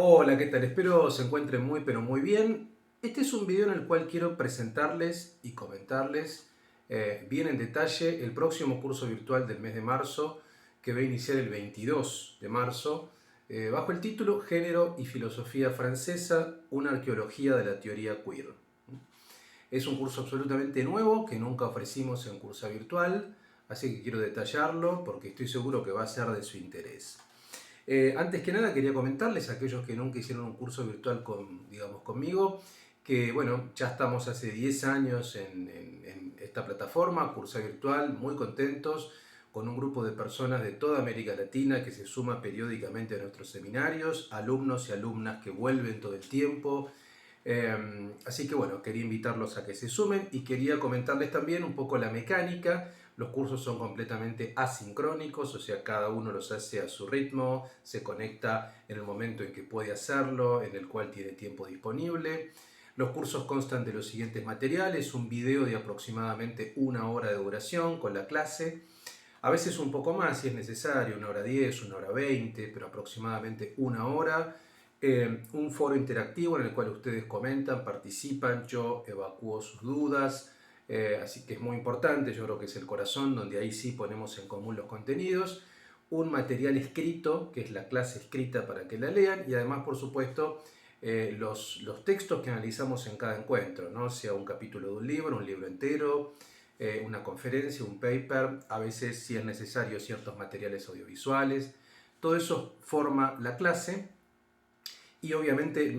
Hola, ¿qué tal? Espero se encuentren muy pero muy bien. Este es un video en el cual quiero presentarles y comentarles bien en detalle el próximo curso virtual del mes de marzo que va a iniciar el 22 de marzo bajo el título Género y Filosofía Francesa, una arqueología de la teoría queer. Es un curso absolutamente nuevo que nunca ofrecimos en Cursa Virtual, así que quiero detallarlo porque estoy seguro que va a ser de su interés. Antes que nada quería comentarles a aquellos que nunca hicieron un curso virtual conmigo, que bueno, ya estamos hace 10 años en esta plataforma, Cursa Virtual, muy contentos, con un grupo de personas de toda América Latina que se suma periódicamente a nuestros seminarios, alumnos y alumnas que vuelven todo el tiempo. Así que bueno, quería invitarlos a que se sumen y quería comentarles también un poco la mecánica. Los cursos son completamente asincrónicos, o sea, cada uno los hace a su ritmo, se conecta en el momento en que puede hacerlo, en el cual tiene tiempo disponible. Los cursos constan de los siguientes materiales: un video de aproximadamente 1 hora de duración con la clase, a veces un poco más si es necesario, 1 hora 10, 1 hora 20, pero aproximadamente 1 hora. Un foro interactivo en el cual ustedes comentan, participan, yo evacúo sus dudas, así que es muy importante, yo creo que es el corazón donde ahí sí ponemos en común los contenidos. Un material escrito, que es la clase escrita para que la lean, y además, por supuesto, los textos que analizamos en cada encuentro, ¿no? Sea un capítulo de un libro entero, una conferencia, un paper, a veces si es necesario ciertos materiales audiovisuales. Todo eso forma la clase y obviamente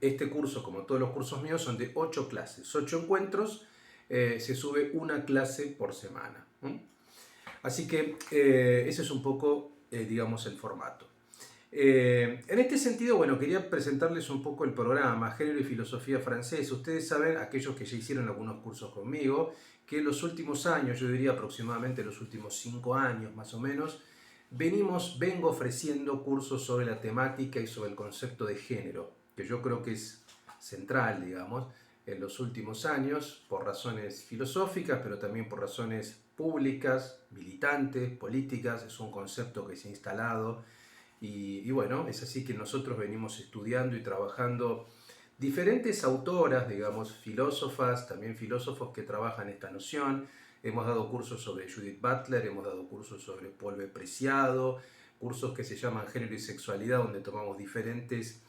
este curso, como todos los cursos míos, son de 8 clases, 8 encuentros, se sube una clase por semana. Así que ese es un poco, digamos, el formato. En este sentido, bueno, quería presentarles un poco el programa Género y Filosofía Francesa. Ustedes saben, aquellos que ya hicieron algunos cursos conmigo, que en los últimos años, yo diría aproximadamente los últimos 5 años más o menos, vengo ofreciendo cursos sobre la temática y sobre el concepto de género, que yo creo que es central, digamos, en los últimos años, por razones filosóficas, pero también por razones públicas, militantes, políticas. Es un concepto que se ha instalado y bueno, es así que nosotros venimos estudiando y trabajando diferentes autoras, digamos, filósofas, también filósofos que trabajan esta noción. Hemos dado cursos sobre Judith Butler, hemos dado cursos sobre Paul B. Preciado, cursos que se llaman Género y Sexualidad, donde tomamos diferentes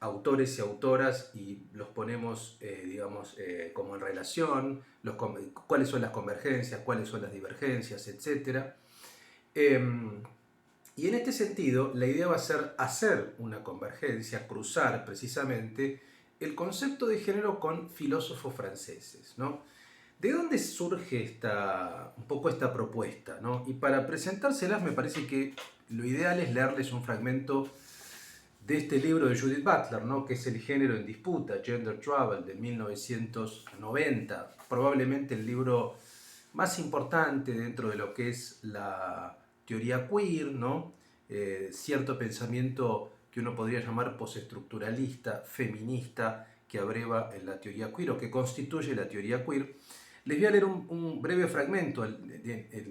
autores y autoras y los ponemos, digamos, como en relación, cuáles son las convergencias, cuáles son las divergencias, etc. Y en este sentido, la idea va a ser hacer una convergencia, cruzar precisamente el concepto de género con filósofos franceses, ¿no? ¿De dónde surge un poco esta propuesta, ¿no? Y para presentárselas me parece que lo ideal es leerles un fragmento de este libro de Judith Butler, ¿no? Que es El género en disputa, Gender Trouble, de 1990, probablemente el libro más importante dentro de lo que es la teoría queer, ¿no? Cierto pensamiento que uno podría llamar postestructuralista, feminista, que abreva en la teoría queer o que constituye la teoría queer. Les voy a leer un breve fragmento,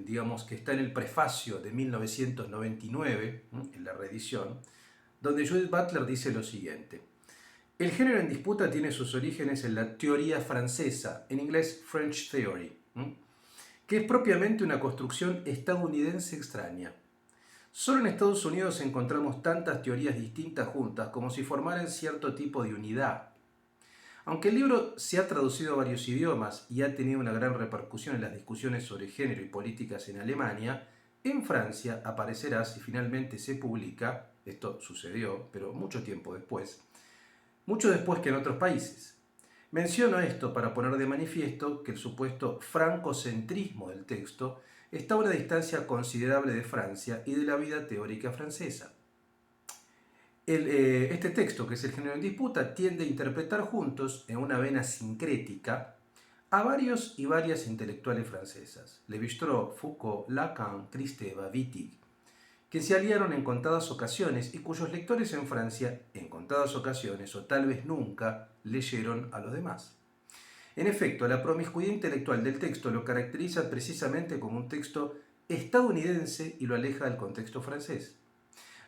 digamos, que está en el prefacio de 1999, en la reedición, donde Judith Butler dice lo siguiente: el género en disputa tiene sus orígenes en la teoría francesa, en inglés French Theory, que es propiamente una construcción estadounidense extraña. Solo en Estados Unidos encontramos tantas teorías distintas juntas como si formaran cierto tipo de unidad. Aunque el libro se ha traducido a varios idiomas y ha tenido una gran repercusión en las discusiones sobre género y políticas en Alemania, en Francia aparecerá, si finalmente se publica, esto sucedió, pero mucho tiempo después, mucho después que en otros países. Menciono esto para poner de manifiesto que el supuesto francocentrismo del texto está a una distancia considerable de Francia y de la vida teórica francesa. Este texto, que es el género en disputa, tiende a interpretar juntos, en una vena sincrética, a varios y varias intelectuales francesas, Lévi-Strauss, Foucault, Lacan, Kristeva, Wittig, que se aliaron en contadas ocasiones y cuyos lectores en Francia, en contadas ocasiones o tal vez nunca, leyeron a los demás. En efecto, la promiscuidad intelectual del texto lo caracteriza precisamente como un texto estadounidense y lo aleja del contexto francés.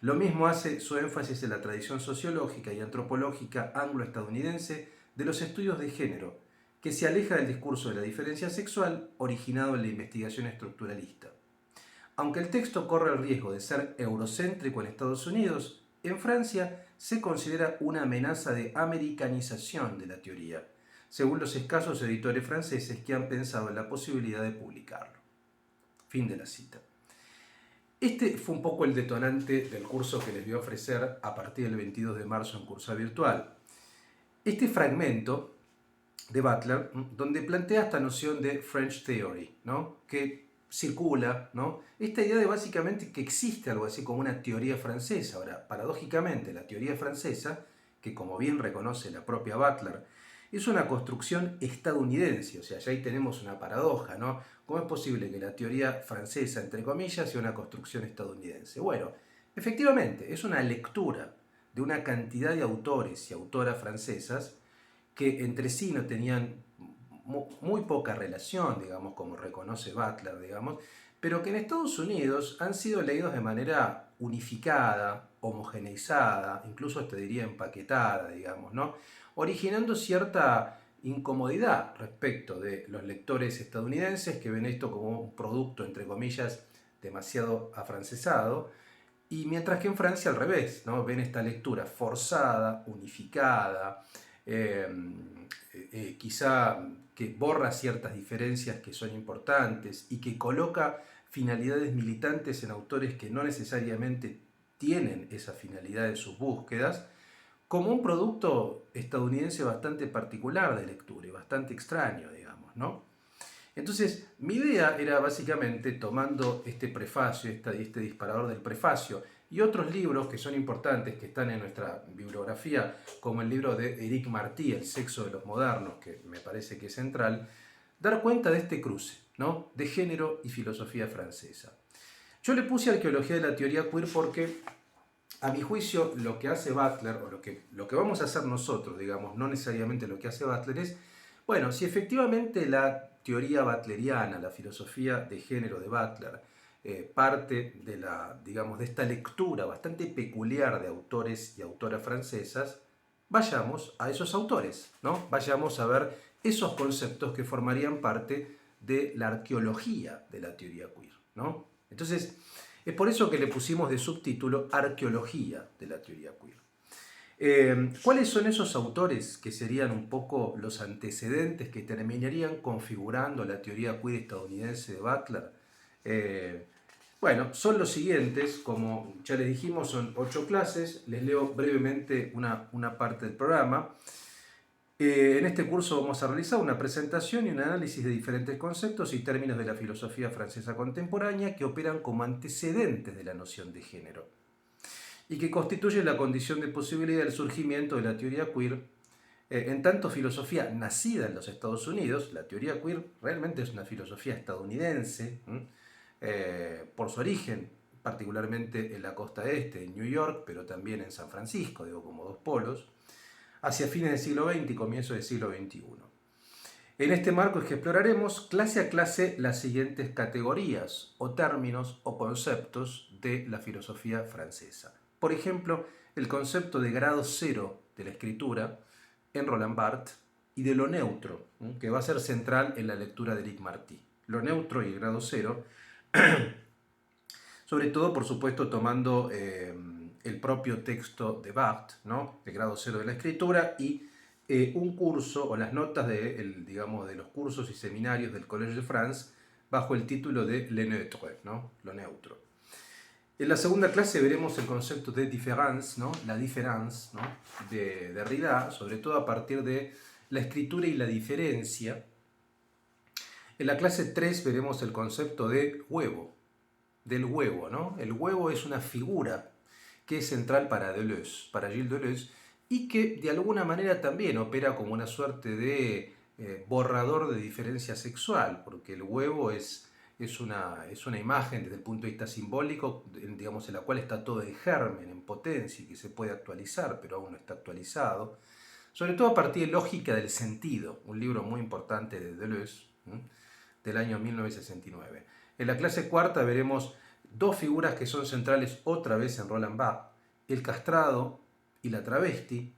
Lo mismo hace su énfasis en la tradición sociológica y antropológica anglo-estadounidense de los estudios de género, que se aleja del discurso de la diferencia sexual originado en la investigación estructuralista. Aunque el texto corre el riesgo de ser eurocéntrico en Estados Unidos, en Francia se considera una amenaza de americanización de la teoría, según los escasos editores franceses que han pensado en la posibilidad de publicarlo. Fin de la cita. Este fue un poco el detonante del curso que les voy a ofrecer a partir del 22 de marzo en Cursa Virtual. Este fragmento de Butler, donde plantea esta noción de French Theory, ¿no? Que circula, ¿no? Esta idea de básicamente que existe algo así como una teoría francesa. Ahora, paradójicamente, la teoría francesa, que como bien reconoce la propia Butler, es una construcción estadounidense, o sea, ya ahí tenemos una paradoja, ¿no? ¿Cómo es posible que la teoría francesa, entre comillas, sea una construcción estadounidense? Bueno, efectivamente, es una lectura de una cantidad de autores y autoras francesas que entre sí no tenían muy poca relación, digamos, como reconoce Butler, digamos, pero que en Estados Unidos han sido leídos de manera unificada, homogeneizada, incluso te diría empaquetada, digamos, ¿no? Originando cierta incomodidad respecto de los lectores estadounidenses que ven esto como un producto, entre comillas, demasiado afrancesado, y mientras que en Francia al revés, ¿no? Ven esta lectura forzada, unificada, quizá que borra ciertas diferencias que son importantes y que coloca finalidades militantes en autores que no necesariamente tienen esa finalidad en sus búsquedas, como un producto estadounidense bastante particular de lectura y bastante extraño, digamos, ¿no? Entonces, mi idea era básicamente, tomando este prefacio, este disparador del prefacio, y otros libros que son importantes, que están en nuestra bibliografía, como el libro de Éric Marty, El sexo de los modernos, que me parece que es central, dar cuenta de este cruce, ¿no? De género y filosofía francesa. Yo le puse arqueología de la teoría queer porque, a mi juicio, lo que hace Butler, o lo que vamos a hacer nosotros, digamos, no necesariamente lo que hace Butler, es, bueno, si efectivamente la teoría butleriana, la filosofía de género de Butler, parte de digamos, de esta lectura bastante peculiar de autores y autoras francesas, vayamos a esos autores, ¿no? Vayamos a ver esos conceptos que formarían parte de la arqueología de la teoría queer, ¿no? Entonces, es por eso que le pusimos de subtítulo Arqueología de la teoría queer. ¿Cuáles son esos autores que serían un poco los antecedentes que terminarían configurando la teoría queer estadounidense de Butler? Bueno, son los siguientes, como ya les dijimos, son 8 clases, les leo brevemente una parte del programa. En este curso vamos a realizar una presentación y un análisis de diferentes conceptos y términos de la filosofía francesa contemporánea que operan como antecedentes de la noción de género y que constituyen la condición de posibilidad del surgimiento de la teoría queer. En tanto filosofía nacida en los Estados Unidos, la teoría queer realmente es una filosofía estadounidense, por su origen, particularmente en la costa este, en New York, pero también en San Francisco, digo, como dos polos, hacia fines del siglo XX y comienzos del siglo XXI. En este marco es que exploraremos clase a clase las siguientes categorías o términos o conceptos de la filosofía francesa. Por ejemplo, el concepto de grado cero de la escritura en Roland Barthes y de lo neutro, que va a ser central en la lectura de Éric Marty. Lo neutro y el grado cero, sobre todo, por supuesto, tomando el propio texto de Barthes, ¿no? El grado cero de la escritura, y un curso o las notas digamos, de los cursos y seminarios del Collège de France bajo el título de Le Neutre, ¿no? Lo neutro. En la segunda clase veremos el concepto de différence, ¿no? La différence, ¿no? De Derrida, sobre todo a partir de la escritura y la diferencia. En la clase 3 veremos el concepto de huevo, del huevo, ¿no? El huevo es una figura que es central para Deleuze, para Gilles Deleuze, y que de alguna manera también opera como una suerte de borrador de diferencia sexual, porque el huevo es una imagen desde el punto de vista simbólico, digamos, en la cual está todo en germen, en potencia, y que se puede actualizar, pero aún no está actualizado, sobre todo a partir de Lógica del Sentido, un libro muy importante de Deleuze, del año 1969. En la clase cuarta veremos dos figuras que son centrales otra vez en Roland Barthes, el castrado y la travesti,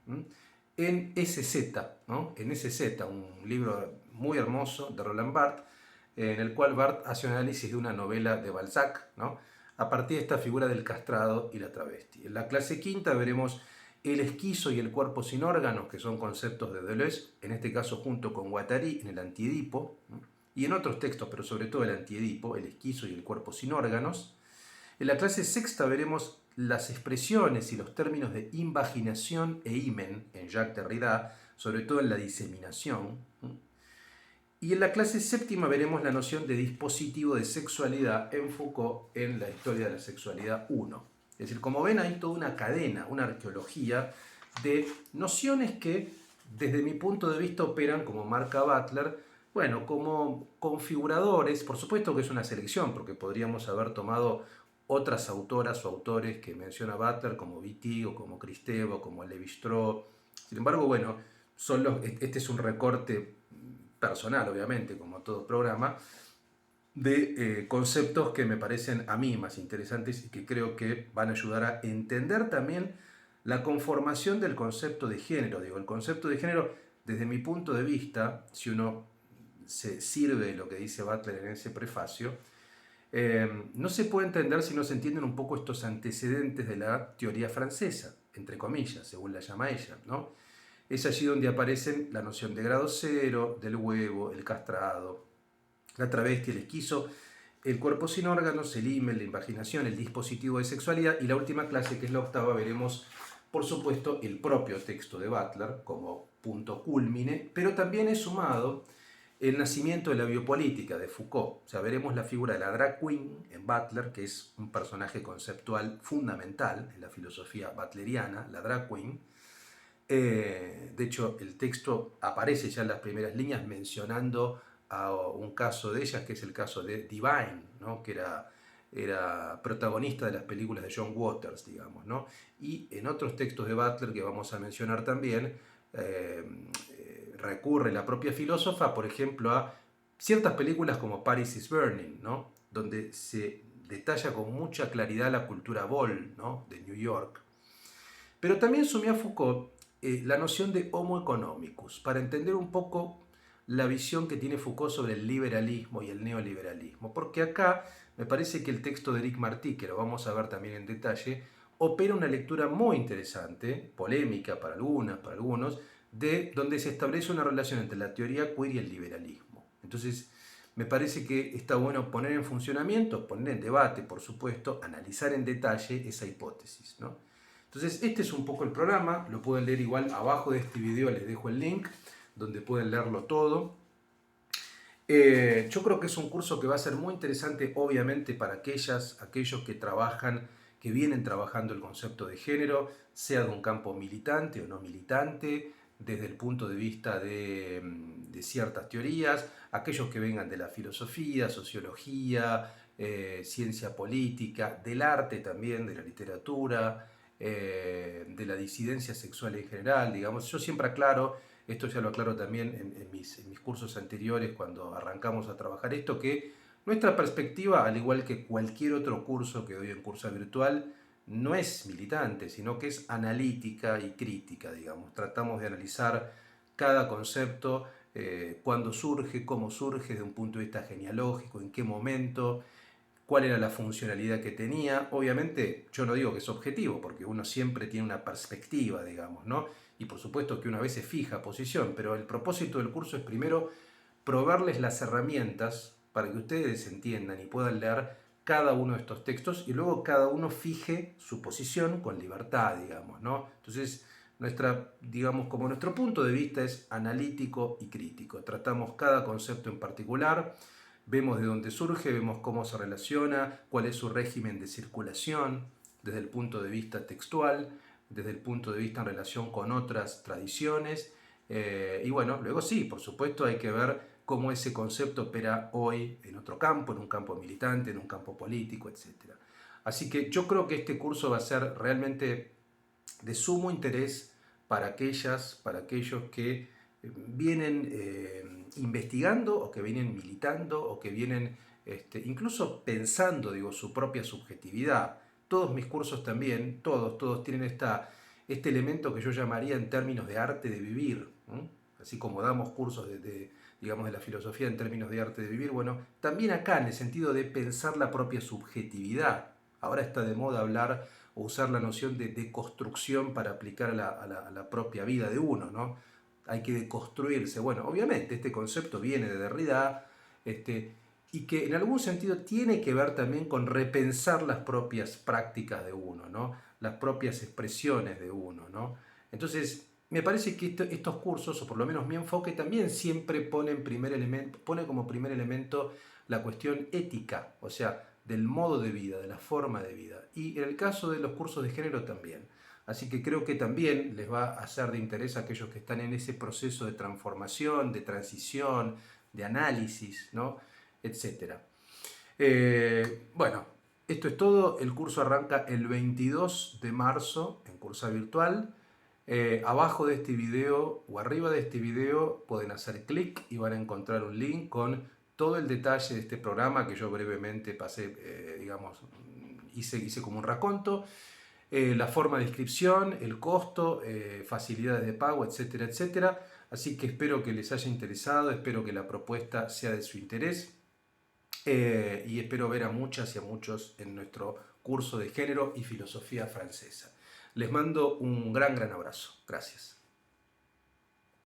en SZ, ¿no? En SZ, un libro muy hermoso de Roland Barthes, en el cual Barthes hace un análisis de una novela de Balzac, ¿no? A partir de esta figura del castrado y la travesti. En la clase quinta veremos el esquizo y el cuerpo sin órganos, que son conceptos de Deleuze, en este caso junto con Guattari en el Antiedipo, ¿no? Y en otros textos, pero sobre todo el Antiedipo, el esquizo y el cuerpo sin órganos. En la clase sexta veremos las expresiones y los términos de invaginación e himen en Jacques Derrida, sobre todo en la diseminación. Y en la clase séptima veremos la noción de dispositivo de sexualidad en Foucault en la historia de la sexualidad 1. Es decir, como ven, hay toda una cadena, una arqueología de nociones que, desde mi punto de vista, operan, como marca Butler, bueno, como configuradores. Por supuesto que es una selección, porque podríamos haber tomado otras autoras o autores que menciona Butler, como Wittig o como Kristeva o como Lévi-Strauss. Sin embargo, bueno, este es un recorte personal, obviamente, como todo programa, de conceptos que me parecen a mí más interesantes y que creo que van a ayudar a entender también la conformación del concepto de género. Digo, el concepto de género, desde mi punto de vista, si uno se sirve de lo que dice Butler en ese prefacio, no se puede entender si no se entienden un poco estos antecedentes de la teoría francesa, entre comillas, según la llama ella, ¿no? Es allí donde aparecen la noción de grado cero, del huevo, el castrado, la travesti, el esquizo, el cuerpo sin órganos, el himen, la invaginación, el dispositivo de sexualidad, y la última clase, que es la octava, veremos, por supuesto, el propio texto de Butler como punto culmine, pero también he sumado el nacimiento de la biopolítica de Foucault. O sea, veremos la figura de la drag queen en Butler, que es un personaje conceptual fundamental en la filosofía butleriana, la drag queen. De hecho, el texto aparece ya en las primeras líneas mencionando a un caso de ellas, que es el caso de Divine, ¿no? Que era protagonista de las películas de John Waters, digamos, ¿no? Y en otros textos de Butler que vamos a mencionar también, recurre la propia filósofa, por ejemplo, a ciertas películas como Paris is Burning, ¿no? Donde se detalla con mucha claridad la cultura ball, ¿no? De New York. Pero también sumé a Foucault la noción de homo economicus, para entender un poco la visión que tiene Foucault sobre el liberalismo y el neoliberalismo. Porque acá me parece que el texto de Eric Martí, que lo vamos a ver también en detalle, opera una lectura muy interesante, polémica para algunas, para algunos, de donde se establece una relación entre la teoría queer y el liberalismo. Entonces, me parece que está bueno poner en funcionamiento, poner en debate, por supuesto, analizar en detalle esa hipótesis, ¿no? Entonces, este es un poco el programa, lo pueden leer igual abajo de este video, les dejo el link, donde pueden leerlo todo. Yo creo que es un curso que va a ser muy interesante, obviamente, para aquellos que trabajan, que vienen trabajando el concepto de género, sea de un campo militante o no militante, desde el punto de vista de ciertas teorías, aquellos que vengan de la filosofía, sociología, ciencia política, del arte también, de la literatura, de la disidencia sexual en general, digamos. Yo siempre aclaro, esto ya lo aclaro también en mis cursos anteriores cuando arrancamos a trabajar esto, que nuestra perspectiva, al igual que cualquier otro curso que doy en curso virtual, no es militante, sino que es analítica y crítica, digamos. Tratamos de analizar cada concepto, cuándo surge, cómo surge, desde un punto de vista genealógico, en qué momento, cuál era la funcionalidad que tenía. Obviamente, yo no digo que es objetivo, porque uno siempre tiene una perspectiva, digamos, ¿no? Y por supuesto que una vez se fija posición, pero el propósito del curso es primero proveerles las herramientas para que ustedes entiendan y puedan leer cada uno de estos textos y luego cada uno fije su posición con libertad, digamos, ¿no? Entonces, digamos, como nuestro punto de vista es analítico y crítico. Tratamos cada concepto en particular, vemos de dónde surge, vemos cómo se relaciona, cuál es su régimen de circulación desde el punto de vista textual, desde el punto de vista en relación con otras tradiciones. Y bueno, luego sí, por supuesto hay que ver cómo ese concepto opera hoy en otro campo, en un campo militante, en un campo político, etc. Así que yo creo que este curso va a ser realmente de sumo interés para aquellos que vienen investigando o que vienen militando o que vienen incluso pensando, digo, su propia subjetividad. Todos mis cursos también, todos tienen este elemento que yo llamaría en términos de arte de vivir, ¿no? Así como damos cursos digamos, de la filosofía en términos de arte de vivir, bueno, también acá en el sentido de pensar la propia subjetividad. Ahora está de moda hablar o usar la noción de deconstrucción para aplicar a la propia vida de uno, ¿no? Hay que deconstruirse. Bueno, obviamente este concepto viene de Derrida, y que en algún sentido tiene que ver también con repensar las propias prácticas de uno, ¿no? Las propias expresiones de uno, ¿no? Entonces, me parece que estos cursos, o por lo menos mi enfoque, también siempre pone como primer elemento la cuestión ética, o sea, del modo de vida, de la forma de vida. Y en el caso de los cursos de género también. Así que creo que también les va a ser de interés a aquellos que están en ese proceso de transformación, de transición, de análisis, ¿no? Etcétera. Bueno, esto es todo. El curso arranca el 22 de marzo en Cursa Virtual. Abajo de este video o arriba de este video pueden hacer clic y van a encontrar un link con todo el detalle de este programa que yo brevemente pasé, digamos, hice como un raconto, la forma de inscripción, el costo, facilidades de pago, etcétera, etcétera. Así que espero que les haya interesado, espero que la propuesta sea de su interés, y espero ver a muchas y a muchos en nuestro curso de género y filosofía francesa. Les mando un gran abrazo. Gracias.